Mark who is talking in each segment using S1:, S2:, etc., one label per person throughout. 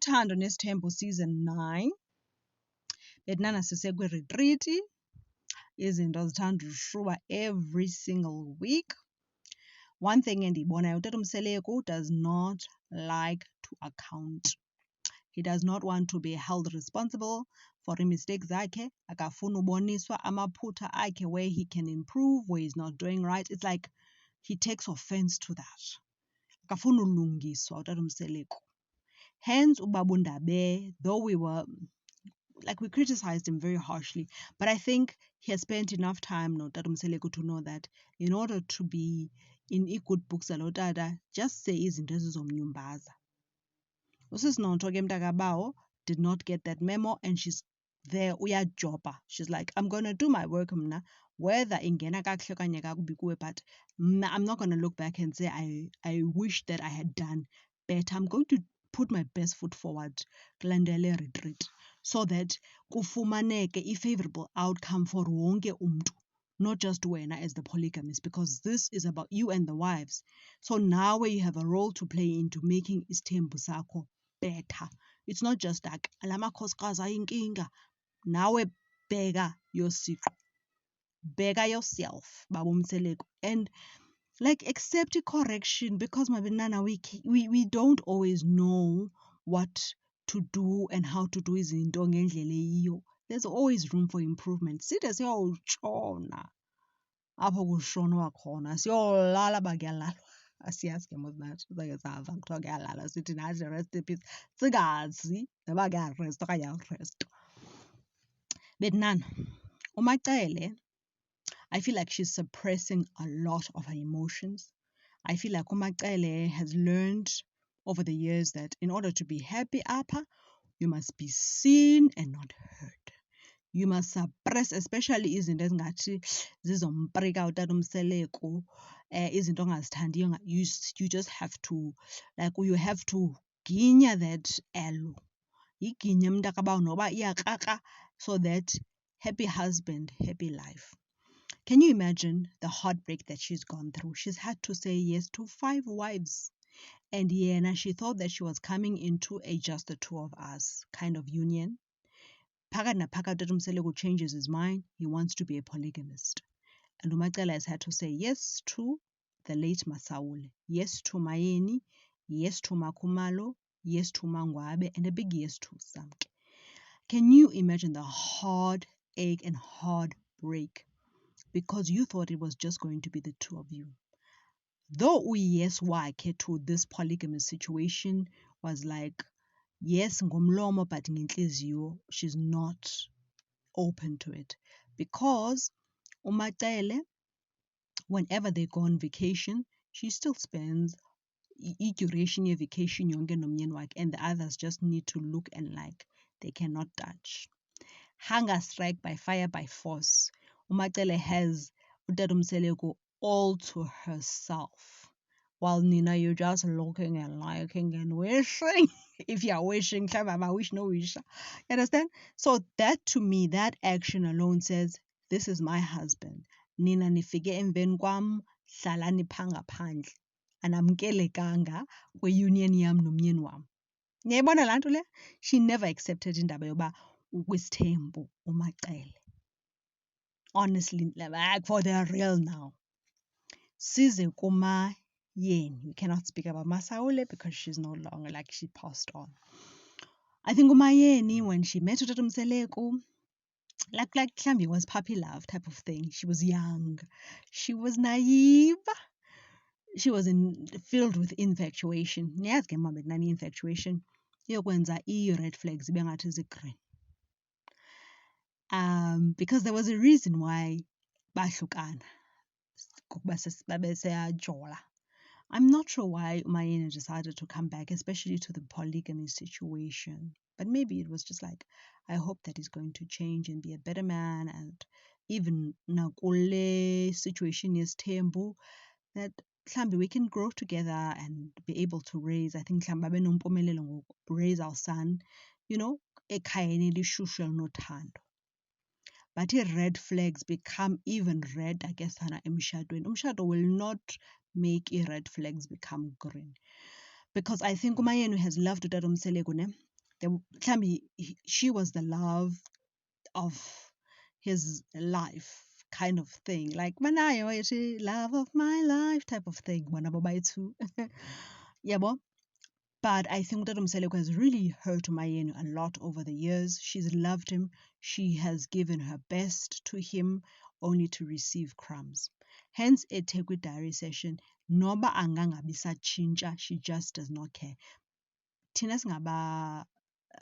S1: Uthando Nesithembu season 9. Betinana sisekwi-retreat. Izinto zithanda ushuba every single week. One thing endiyibonayo, uTata Mseleku does not like to account. He does not want to be held responsible for mistakes zakhe. Akafuni uboniswa amaphutha akhe where he can improve, where he's not doing right. It's like he takes offense to that. Akafuni ulungiswa uTata Mseleku. Hence uBaba uNdabe, though we criticized him very harshly, but I think he has spent enough time noTata Mseleku to know that in order to be in good books zalo tata, just say izinto ezizomnyumbaza. Usisinonto ke mntakabawo did not get that memo, and she's there uyajoba. She's like, I'm going to do my work mna, whether ingena kakuhle okanye kakubi kuwe, but mna, I'm not going to look back and say I wish that I had done better. I'm going to put my best foot forward kulandele retreat so that kufumaneke a-favorable outcome for wonke umntu, not just wena as the polygamist, because this is about you and the wives. So now you have a role to play into making isithembu sakho better. It's not just like la makhosikazi ayinkinga. Nawe bheka yosiqu, bheka yourself, Baba Mseleku, and like accept correction, because mabinana we don't always know what to do and how to do izinto ngendlela eyiyo. There's always room for improvement. Side siyotshona apho kushonwa khona, siyolala uba kuyalalwa. Asiyazi ke mos nathi uzake sava kuthiwa kuyalalwa, sithi nathi rest in peace, singazi noba kuyarestwa okanye awurestwa. Betinana, uMacele, I feel like she's suppressing a lot of her emotions. I feel like uMacele has learned over the years that in order to be happy apha, you must be seen and not heard. You must suppress, especially izinto ezingathi zizomprika uTata Mseleku, izinto ongazithandiyo. You just have to, like, you have to ginya that elo. Iginye mntakabawo noba iyakraka, so that happy husband, happy life. Can you imagine the heartbreak that she's gone through? She's had to say yes to 5 wives. And yena, she thought that she was coming into a just the two of us kind of union. Phakathi naphakathi uTata Mseleku changes his mind. He wants to be a polygamist. And uMacele has had to say yes to the late Masaule, yes to Mayeni, yes to Makhumalo, yes to Mangwabe, and a big yes to Samke. Can you imagine the heartache and heartbreak? Because you thought it was just going to be the two of you. Though yes wakhe to this polygamous situation was like, yes ngomlomo, but ngenhliziyo she's not open to it. Because uMacele, whenever they go on vacation, she still spends i-duration ye-vacation yonke nomyeni wakhe, and the others just need to look and like they cannot touch. Hunger strike by fire by force. uMacele has uTata Mseleku all to herself, while Nina, you're just looking and liking and wishing. If you're wishing, I wish no wish. You understand? So that, to me, that action alone says, this is my husband. Nina nifike emveni kwam, hlalani pha ngaphandle. Anamkelekanga kwe-union yam nomyeni wam. Niyayibona laa nto le? She never accepted indaba yoba ukwisithembu uMacele. Honestly, like for the real now. Size kuMayeni. We cannot speak about Masaule because she's no longer, like, she passed on. I think uMayeni, when she met uTata Mseleku, like mhlawumbi was puppy love type of thing. She was young. She was naive. She was filled with infatuation. Niyazi ke mama betinani infatuation iyokwenza ii-red flags ibe ngathi zi-green. Because there was a reason why bahlukana kukuba babeseyajola. I'm not sure why Mayeni decided to come back, especially to the polygamy situation. But maybe it was just like, I hope that he's going to change and be a better man. And even nakule situation is tembu, that mhlambi we can grow together and be able to raise, I think mhlambi babe nompumelelo ngoku, raise our son, you know, ekhayeni elishushu elinothando. But red flags become even red, I guess, emshadweni. Umshado will not make red flags become green. Because I think uMayeni has loved uTata Mseleku, she was the love of his life kind of thing, like manayo ithi love of my life type of thing, bona bobayi-two. Yabo. But I think Utata Mseleko has really hurt Umayeni a lot over the years. She's loved him. She has given her best to him only to receive crumbs. Hence, eTheku diary session, noba angangabi satshintsha, she just does not care. Thina singaba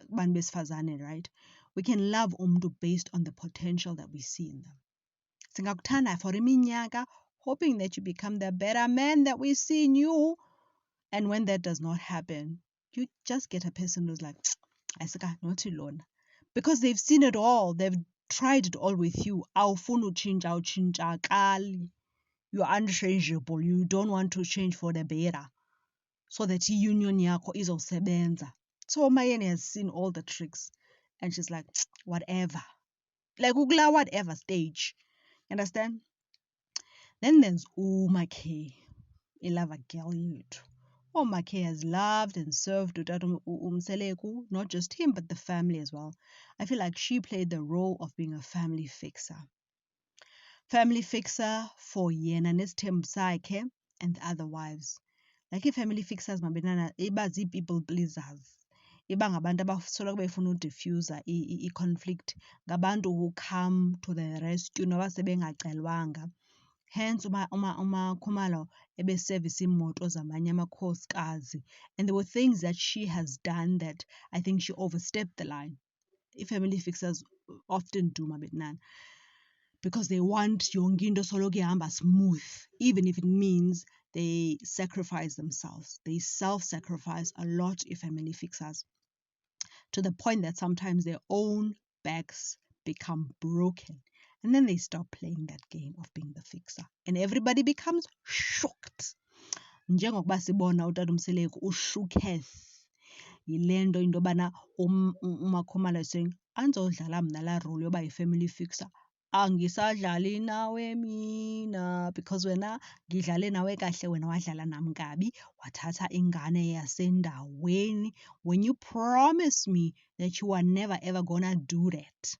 S1: bantu besifazane, right? We can love umntu based on the potential that we see in them. Singakuthanda for iminyaka, hoping that you become the better man that we see in you. And when that does not happen, you just get a person who's like, Asika, not alone. Because they've seen it all. They've tried it all with you. Awufuni utshintsha kali. You're unchangeable. You don't want to change for the better. So that union yakho izosebenza. So Mayeni has seen all the tricks. And she's like, whatever. Like ukula whatever stage. Understand? Then there's Umakhe. Ilava girl yethu. Umakhe has loved and served Utata Mseleku, not just him, but the family as well. I feel like she played the role of being a family fixer. Family fixer for yena nesithembu sakhe and the other wives. Like i-family fixers mabenana iba zii-people pleasers. Iba ngabantu abasoloko befuna udiffuza i-conflict. Ngabantu who come to the rescue noba sebengacelwanga. Hence, Khumalo ebeservice imoto zamanye amakhosikazi. And there were things that she has done that I think she overstepped the line. I-family fixers often do mabetnana. Because they want yonke into soloko ihamba smooth, even if it means they sacrifice themselves. They self-sacrifice a lot, i-family fixers, to the point that sometimes their own backs become broken. And then they stop playing that game of being the fixer. And everybody becomes shocked. Njengokuba sibona Utata Mseleko ushuketh. Yile nto into yobana uMakhomalo is saying, andizodlala mna laa role yoba yi-family fixer. Angisadlali nawe mina. Because wena ngidlale nawe kahle, wena wadlala nam kabi. Wathatha ingane yasendaweni. When you promise me that you are never ever gonna do that.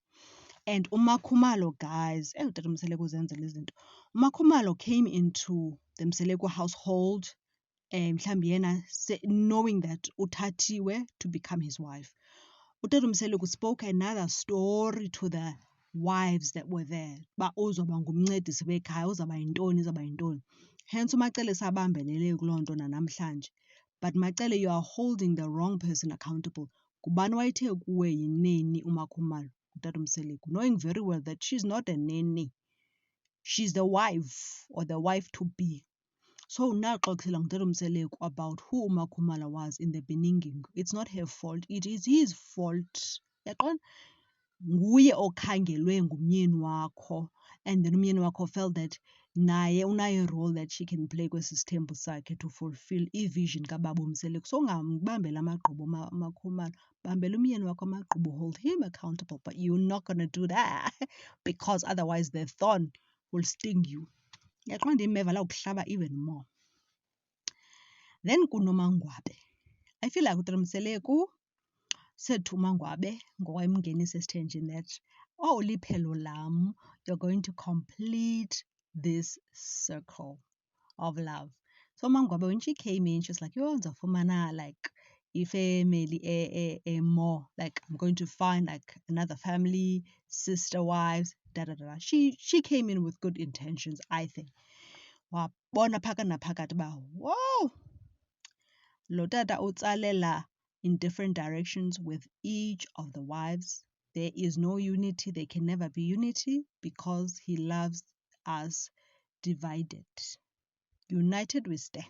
S1: And uMakhomalo, guys, Utata Mseleko uzenzela izinto. uMakhomalo came into the Mseleko household, mhlawumbi yena knowing that uthathiwe to become his wife. Utata Mseleko spoke another story to the wives that were there. Ba uzoba ngumncedisi wekhaya, uzaba yintoni, uzaba yintoni. Hence uMacele sabambelele kuloo nto nanamhlanje. But Macele, you are holding the wrong person accountable. Kubani wayethe kuwe yineni uMakhomalo, Utata Mseleko, knowing very well that she's not a nene. She's the wife or the wife to be. So now Utata Mseleko about who uMakhomalo was in the beginning. It's not her fault. It is his fault. Nguye okhangelwe ngumyeni wakho, and then umyeni wakho felt that naye unayo role that she can play kwesi sithembu sakhe to fulfill i-vision kababa uMseleko. So ungambambela amagqubu uMakhomalo, bambela umyeni wakho amagqubu, hold him accountable. But you're not going to do that because otherwise the thorn will sting you. Yaqonda imeva la ukuhlaba even more. Then kunoMangwabe. I feel like Utata Mseleko said to Mangwabe, ngokwayemngenisa esithenjini, that, oh, liphelo lam, you're going to complete this circle of love. So Mangwabe, when she came in, she was like, yo, ndizafumana like ifamily more, like I'm going to find like another family, sister wives, da da da. She came in with good intentions, I think. Wabona phakathi naphakathi ba, whoa, lo tata utsalela in different directions with each of the wives. There is no unity. There can never be unity because he loves us divided. United we stand.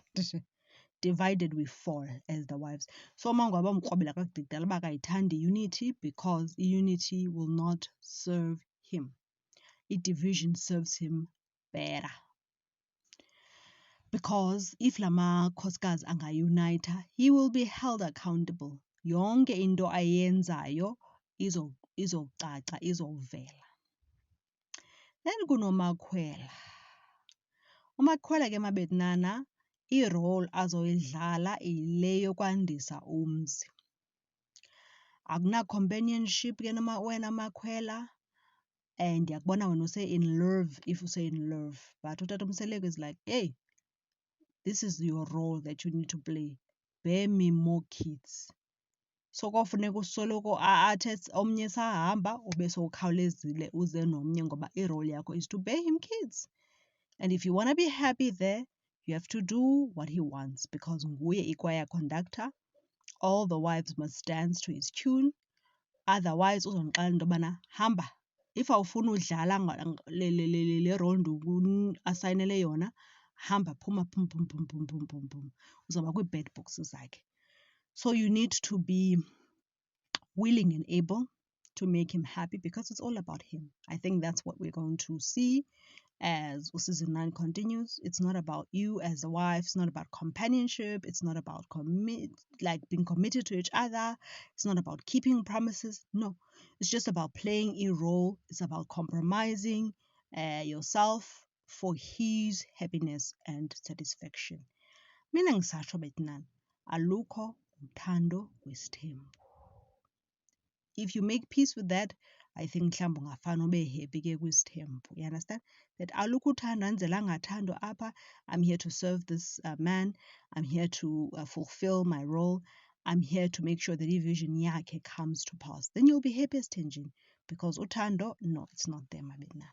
S1: Divided we fall as the wives. So Mangwabe umkrobela kakudala uba akayithandi unity because unity will not serve him. Division serves him better. Because if lama khosikazi angayunita, he will be held accountable. Yonke into ayenzayo izocaca, izovela. Then kunoMakhwela. uMakhwela ke mabetnana, i-role azoyidlala ile yokwandisa umzi. Akuna-companionship ke wena makhwela, and ndiyakubona wena use-in love if use-in love. But utata uMseleko is like, hey, this is your role that you need to play. Bear me more kids. So kofuneka usoloko athe omnye sahamba ube sowukhawulezile uze nomnye ngoba irole yakho is to bear him kids. And if you want to be happy there, you have to do what he wants because nguye ikwaya conductor. All the wives must dance to his tune. Otherwise uzondixelela into yobana hamba, if awufuni udlala le role ndiku-asayinele yona, hamba phuma phum phum phum phum phum phum phum, uzawuba kwii-bad books zakhe. So you need to be willing and able to make him happy because it's all about him. I think that's what we're going to see as season 9 continues. It's not about you as a wife. It's not about companionship. It's not about being committed to each other. It's not about keeping promises. No, it's just about playing a role. It's about compromising yourself for his happiness and satisfaction. Mina ngisatsho betinani, alukho uthando wesithembu. If you make peace with that, I think mhlawumbi ungafana ube happy ke kwisithembu. You understand? That alukho uthando andizela angathando apha. I'm here to serve this man. I'm here to fulfill my role. I'm here to make sure that vision yakhe comes to pass. Then you'll be happy as Tenjin. Because uthando, no, it's not there, my bena.